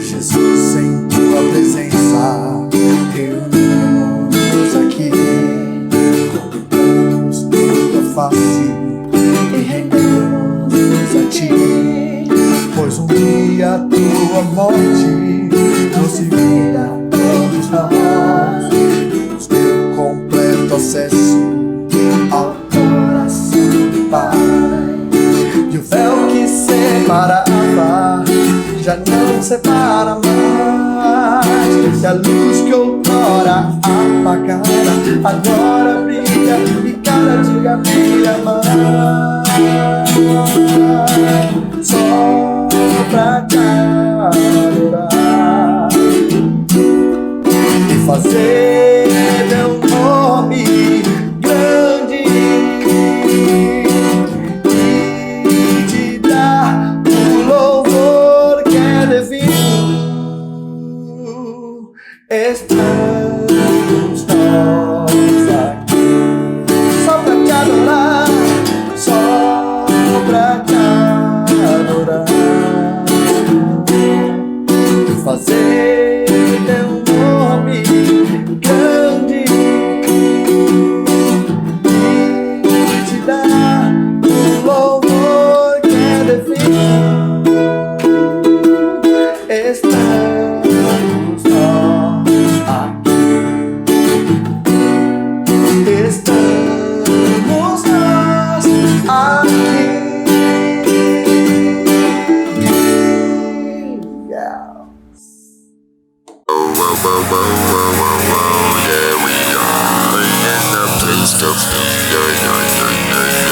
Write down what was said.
Jesus, em Tua presença, reunimos aqui, contemplamos Tua face e rendemos a Ti, pois um dia Tua morte nos vira a todos nós, nos deu completo acesso ao coração do Pai, e o véu que separava já não separa mais, e a luz que outrora apagara agora brilha e cada dia brilha mais, só pra te adorar e fazer teu nome grande e te dar o louvor que é devido. Estamos nós aqui só pra te adorar, só pra te adorar e fazer teu nome grande e te dar o louvor que é devido. Estamos nós aqui, estamos nós aqui. Yeah, we are in the place to be. Yeah.